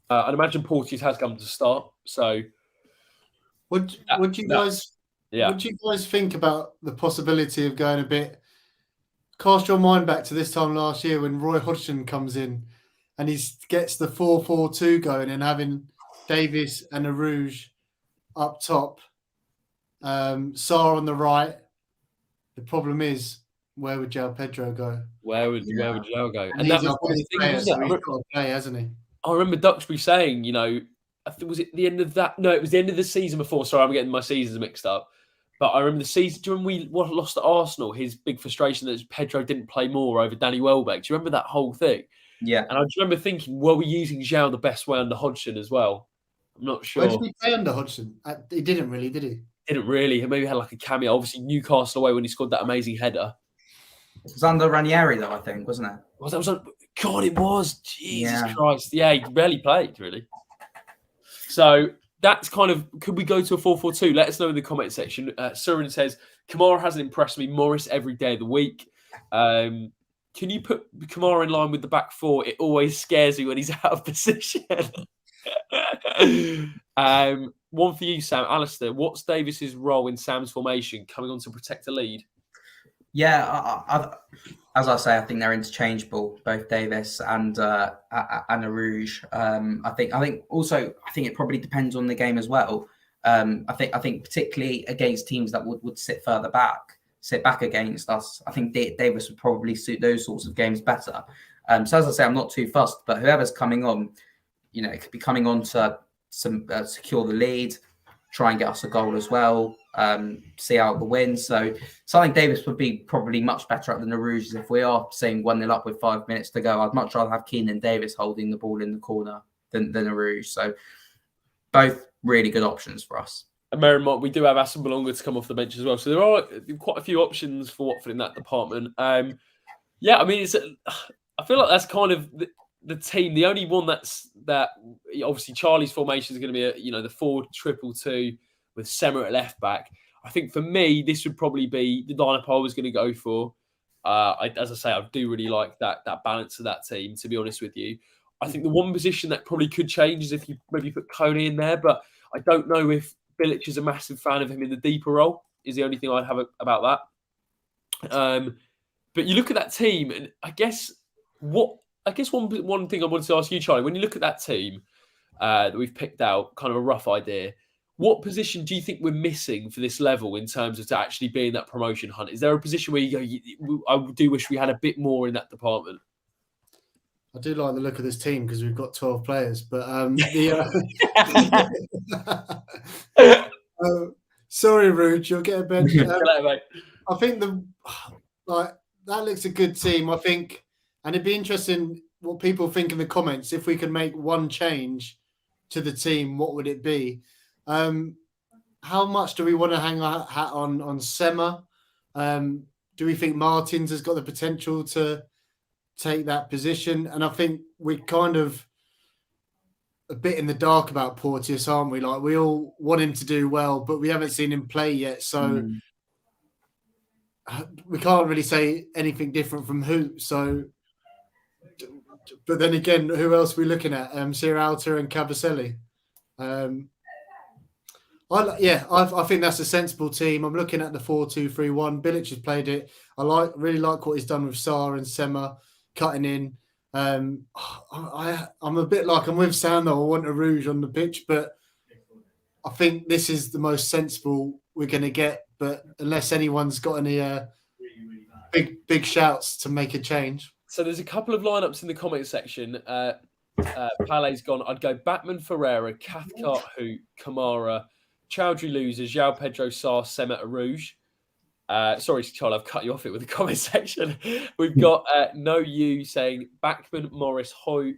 I'd imagine Porteous has come to start. So, would you guys think about the possibility of going a bit? Cast your mind back to this time last year when Roy Hodgson comes in and he gets the 4-4-2 going and having Davis and Arouge up top, Sarr on the right. The problem is, where would João Pedro go? Where would João go? And that was the thing, so he's got to play, hasn't he? I remember Duxbury saying, I think was it the end of that? No, it was the end of the season before. Sorry, I'm getting my seasons mixed up. But I remember the season during we lost to Arsenal, his big frustration that Pedro didn't play more over Danny Welbeck. Do you remember that whole thing? Yeah. And I just remember thinking, were we using João the best way under Hodgson as well? I'm not sure. Where did he play under Hodgson? He didn't really, did he? Didn't really. He maybe had like a cameo. Obviously, Newcastle away when he scored that amazing header. It was under Ranieri, though, I think, wasn't it? God, it was. Jesus Christ. Yeah, he barely played, really. So that's kind of, could we go to a 4-4-2? Let us know in the comment section. Surin says, Kamara hasn't impressed me. Morris every day of the week. Can you put Kamara in line with the back four? It always scares me when he's out of position. One for you, Sam. Alistair, what's Davis's role in Sam's formation, coming on to protect the lead? Yeah, as I say, I think they're interchangeable, both Davis and Arouge. I think it probably depends on the game as well. I think particularly against teams that would sit back against us, I think Davis would probably suit those sorts of games better. So as I say, I'm not too fussed, but whoever's coming on, it could be coming on to secure the lead, try and get us a goal as well, see out the win. So I think Davis would be probably much better at than the Rouges if we are saying 1-0 up with 5 minutes to go. I'd much rather have Keenan Davis holding the ball in the corner than a Rouge. So both really good options for us. And Merriman, we do have Aston Belonga to come off the bench as well. So there are quite a few options for Watford in that department. I feel like that's kind of the team. The only one that obviously Charlie's formation is going to be the 4-2-2 with Sema at left back. I think for me, this would probably be the lineup I was going to go for. As I say, I do really like that balance of that team, to be honest with you. I think the one position that probably could change is if you maybe put Coney in there, but I don't know if Bilic is a massive fan of him in the deeper role, is the only thing I'd have about that. But you look at that team, and I guess one thing I wanted to ask you, Charlie, when you look at that team that we've picked out, kind of a rough idea, what position do you think we're missing for this level in terms of to actually be in that promotion hunt? Is there a position where you go, I do wish we had a bit more in that department? I do like the look of this team because we've got 12 players, but sorry, Rouge, you'll get a bench. I think that looks a good team. I think, and it'd be interesting what people think in the comments. If we could make one change to the team, what would it be? How much do we want to hang our hat on Sema? Do we think Martins has got the potential to take that position? And I think we're kind of a bit in the dark about Porteous, aren't we? Like, we all want him to do well, but we haven't seen him play yet. So we can't really say anything different from Hoot. So, but then again, who else are we looking at? Sierralta and Cavaselli. I think that's a sensible team. I'm looking at the 4-2-3-1. Bilic has played it. Really like what he's done with Sarr and Sema cutting in. I'm a bit like I'm with Sam though. I want a Rouge on the pitch, but I think this is the most sensible we're going to get. But unless anyone's got any big shouts to make a change. So there's a couple of lineups in the comment section. Pale's gone. I'd go Batman, Ferreira, Cathcart, Hoot, Kamara, Chowdhury loser, João Pedro, Sarr, Sema, Rouge. Sorry, Charlie, I've cut you off it with the comment section. We've got No You saying Backman, Morris, Hoyt,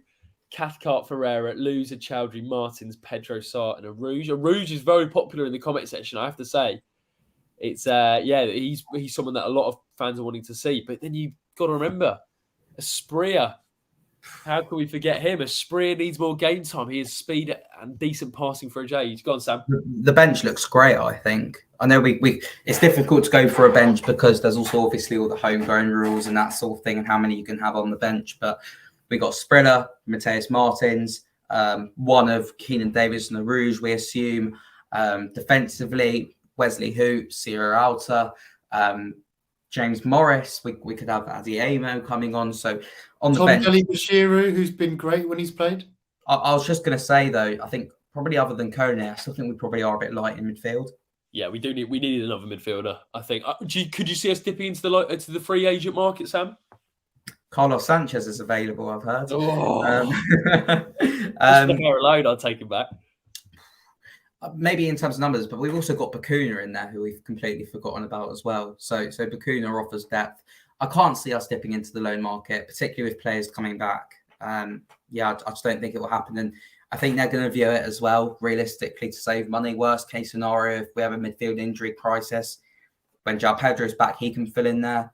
Cathcart, Ferreira, loser, Chowdhury, Martins, Pedro, Sarr, and a Rouge. A Rouge is very popular in the comment section, I have to say. It's he's someone that a lot of fans are wanting to see. But then you've got to remember, Asprilla. How can we forget him? Asprilla needs more game time. He has speed and decent passing for his age. Go on, Sam. The bench looks great, I think. I know it's difficult to go for a bench because there's also obviously all the homegrown rules and that sort of thing and how many you can have on the bench. But we got Skrilla, Mateus Martins, one of Keenan Davis and the Rouge, we assume. Defensively, Wesley Hoot, Sierralta, James Morris. We could have Adiemo coming on. So on the bench, Bashiru, who's been great when he's played. I was just going to say though, I think probably other than Kone, I still think we probably are a bit light in midfield. Yeah, we need another midfielder. I think. Could you see us dipping into the free agent market, Sam? Carlos Sanchez is available, I've heard. Oh. Alone, I'll take him back. Maybe in terms of numbers, but we've also got Bacuna in there, who we've completely forgotten about as well. So Bacuna offers depth. I can't see us dipping into the loan market, particularly with players coming back. I just don't think it will happen. And I think they're going to view it as well, realistically, to save money. Worst case scenario, if we have a midfield injury crisis, when João Pedro's back, he can fill in there.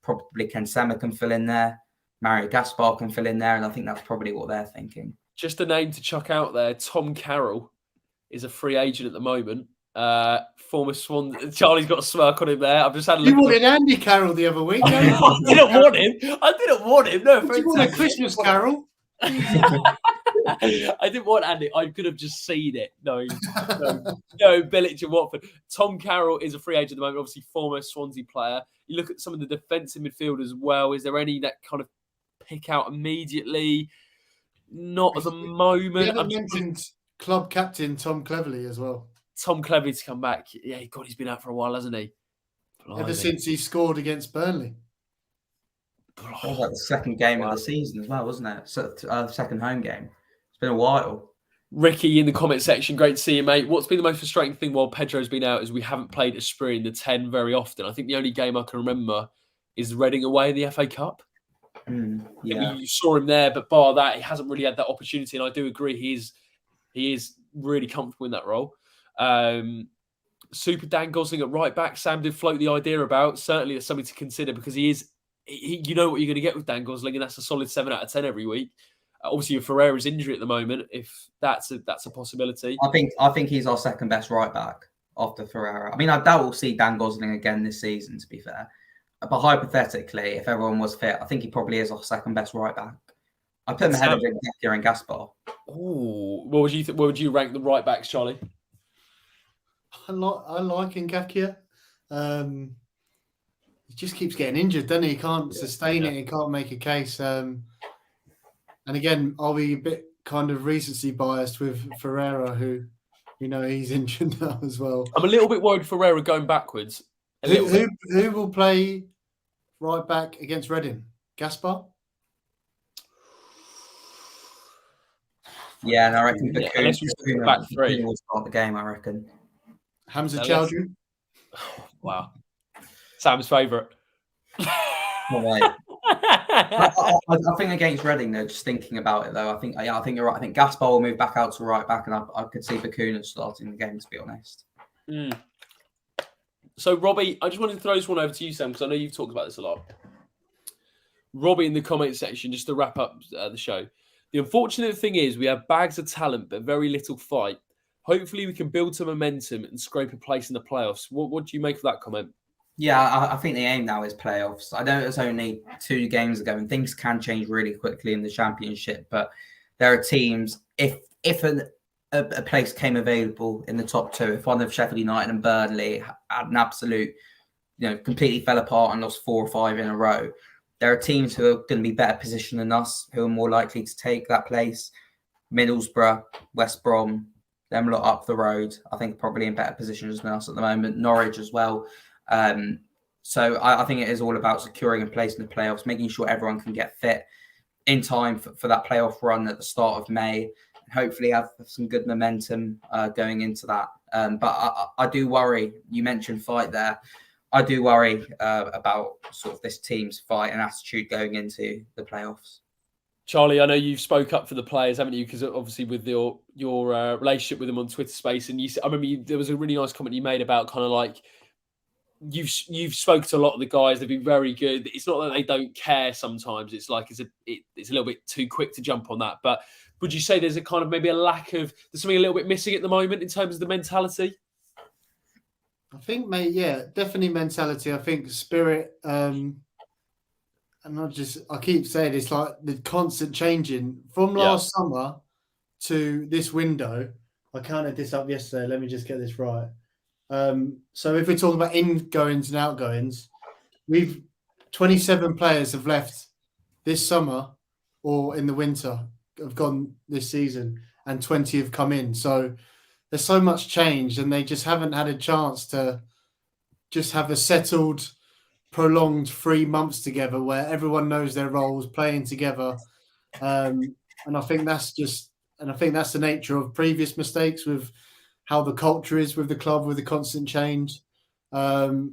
Probably Ken Sema can fill in there. Mario Gaspar can fill in there. And I think that's probably what they're thinking. Just a name to chuck out there, Tom Carroll is a free agent at the moment. Former Swan. Charlie's got a smirk on him there. I've just had a look. You wanted Andy Carroll the other week. I didn't want him. No, you want a Christmas Carol? I didn't want Andy. I could have just seen it. No, Bilic and Watford. Tom Carroll is a free agent at the moment. Obviously, former Swansea player. You look at some of the defensive midfield as well. Is there any that kind of pick out immediately? Not at the moment. We haven't mentioned club captain Tom Cleverley as well. Tom Cleverley to come back. Yeah, God, he's been out for a while, hasn't he? Blimey. Ever since he scored against Burnley. That was like the second game of the season as well, wasn't it? So, second home game. It's been a while. Ricky in the comment section, great to see you, mate. What's been the most frustrating thing while Pedro's been out is we haven't played Asprilla in the 10 very often. I think the only game I can remember is Reading away in the FA Cup. You saw him there, but bar that, he hasn't really had that opportunity. And I do agree, he is really comfortable in that role. Super Dan Gosling at right back, Sam did float the idea about. Certainly it's something to consider because you know what you're going to get with Dan Gosling, and that's a solid 7 out of 10 every week. Obviously, with Ferreira's injury at the moment, if that's a possibility. I think he's our second best right back after Ferreira. I mean, I doubt we'll see Dan Gosling again this season, to be fair. But hypothetically, if everyone was fit, I think he probably is our second best right back. I put him ahead of Nketiah and Gaspar. Oh, where would you rank the right backs, Charlie? I like Nketiah. He just keeps getting injured, doesn't he? He can't sustain it. He can't make a case. And again, are we a bit kind of recency biased with Ferreira, who, he's injured now as well? I'm a little bit worried Ferreira going backwards. Who will play right back against Reading? Gaspar? Yeah, and I reckon Bacuna back three will start the game, I reckon. Hamza Chowdhury? Wow. Sam's favourite. I think against Reading, though, just thinking about it, though, I think you're right. I think Gaspar will move back out to right back, and I could see Bacuna starting the game, to be honest. So, Robbie, I just wanted to throw this one over to you, Sam, because I know you've talked about this a lot. Robbie in the comment section, just to wrap up the show. The unfortunate thing is we have bags of talent, but very little fight. Hopefully we can build some momentum and scrape a place in the playoffs. What do you make of that comment? Yeah, I think the aim now is playoffs. I know it's only 2 games ago, and things can change really quickly in the Championship. But there are teams. If a place came available in the top 2, if one of Sheffield United and Burnley had an absolute, completely fell apart and lost 4 or 5 in a row, there are teams who are going to be better positioned than us, who are more likely to take that place. Middlesbrough, West Brom, them lot up the road, I think probably in better positions than us at the moment. Norwich as well. So I think it is all about securing a place in the playoffs, making sure everyone can get fit in time for that playoff run at the start of May, and hopefully have some good momentum going into that. But I do worry, you mentioned fight there, I do worry about sort of this team's fight and attitude going into the playoffs. Charlie, I know you've spoke up for the players, haven't you? Because obviously with your relationship with them on Twitter Space, and I remember there was a really nice comment you made about kind of like you've spoken to a lot of the guys. They've been very good. It's not that they don't care. Sometimes it's like it's a little bit too quick to jump on that. But would you say there's a kind of maybe a lack of there's something a little bit missing at the moment in terms of the mentality? I think, mate, yeah, definitely mentality. I think spirit. And I keep saying it's like the constant changing from last summer to this window. I counted this up yesterday. Let me just get this right. So if we're talking about ingoings and outgoings, 27 players have left this summer or in the winter, have gone this season, and 20 have come in. So there's so much change, and they just haven't had a chance to just have a settled, prolonged 3 months together where everyone knows their roles, playing together. And I think that's the nature of previous mistakes with how the culture is with the club, with the constant change. All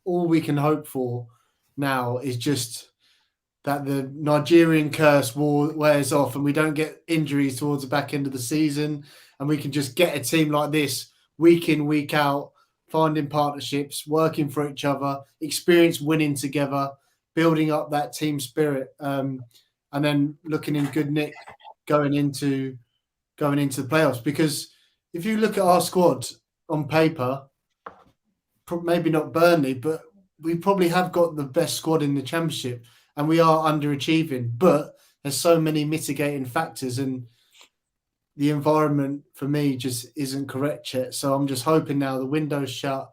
we can hope for now is just that the Nigerian curse wears off and we don't get injuries towards the back end of the season, and we can just get a team like this week in, week out, finding partnerships, working for each other, experience winning together, building up that team spirit, and then looking in good nick going into the playoffs. Because if you look at our squad on paper, maybe not Burnley, but we probably have got the best squad in the Championship, and we are underachieving. But there's so many mitigating factors, and the environment for me just isn't correct yet. So I'm just hoping now the window's shut.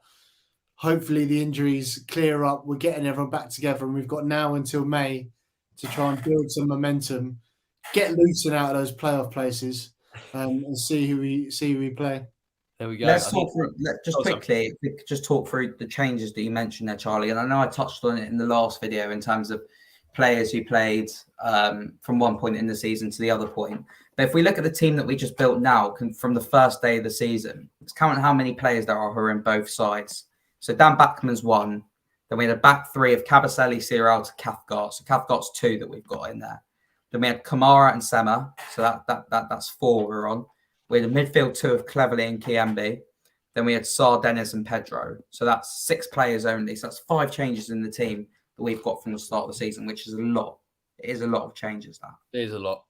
Hopefully the injuries clear up. We're getting everyone back together, and we've got now until May to try and build some momentum, get Luton out of those playoff places, and see who we play. There we go. Let's talk through the changes that you mentioned there, Charlie. And I know I touched on it in the last video in terms of players who played from one point in the season to the other point. But if we look at the team that we just built now from the first day of the season, let's count how many players there are who are in both sides. So Dan Backman's 1. Then we had a back 3 of Kabasele, Cyril to Cathcart. So Cathcart's 2 that we've got in there. Then we had Kamara and Sema. So that's 4 we're on. We had a midfield 2 of Cleverley and Kiembe. Then we had Sarr, Dennis and Pedro. So that's 6 players only. So that's 5 changes in the team that we've got from the start of the season, which is a lot. It is a lot of changes, that. It is a lot.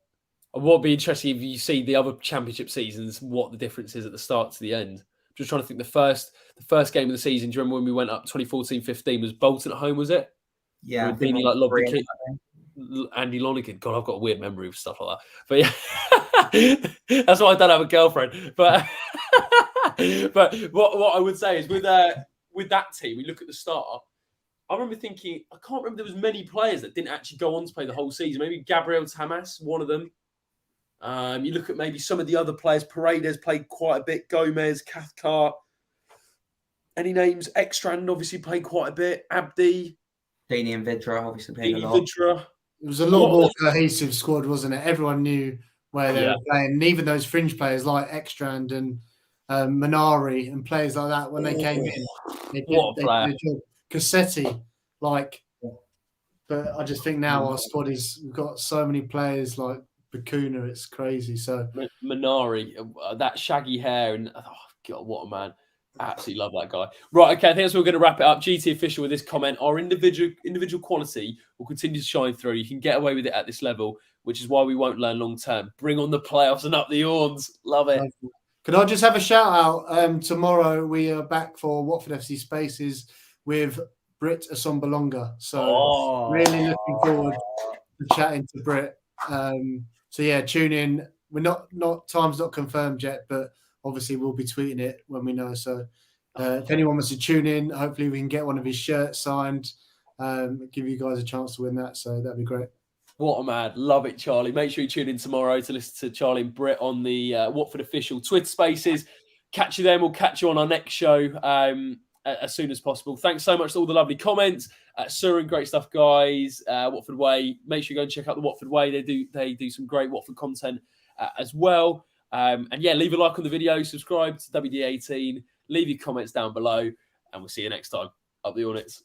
And what would be interesting if you see the other Championship seasons, what the difference is at the start to the end. Just trying to think the first game of the season. Do you remember when we went up 2014-15? Was Bolton at home, was it? Yeah. Beanie lobbed the kick. Andy Lonergan. God, I've got a weird memory of stuff like that. But yeah, that's why I don't have a girlfriend. But but what I would say is with that team, we look at the start. I remember thinking, I can't remember there was many players that didn't actually go on to play the whole season. Maybe Gabriel Tamas, one of them. You look at maybe some of the other players. Paredes played quite a bit. Gomez, Cathcart. Any names? Ekstrand obviously played quite a bit. Abdi. Dini and Vidra obviously played a lot. It was a lot more cohesive squad, wasn't it? Everyone knew where they were playing. And even those fringe players like Ekstrand and Minari and players like that, when they came in, they did a job. Cassetti, but I just think now our squad we've got so many players like Bakuna, it's crazy. So Minari, that shaggy hair, and oh God, what a man. Absolutely love that guy. Right, okay, I think that's where we're going to wrap it up. GT official with this comment. Our individual quality will continue to shine through. You can get away with it at this level, which is why we won't learn long term. Bring on the playoffs and up the horns. Love it. Could I just have a shout out? Tomorrow we are back for Watford FC Spaces with Brit Assombalonga. So really looking forward to chatting to Brit. So yeah, tune in. We're not time's not confirmed yet, but obviously we'll be tweeting it when we know. So if anyone wants to tune in, hopefully we can get one of his shirts signed. Give you guys a chance to win that. So that'd be great. What a man. Love it, Charlie. Make sure you tune in tomorrow to listen to Charlie and Britt on the Watford official Twitter Spaces. Catch you then. We'll catch you on our next show as soon as possible. Thanks so much for all the lovely comments. Surin, great stuff, guys. Watford Way. Make sure you go and check out the Watford Way. They do some great Watford content as well. And yeah, leave a like on the video. Subscribe to WD18. Leave your comments down below. And we'll see you next time. Up the Hornets.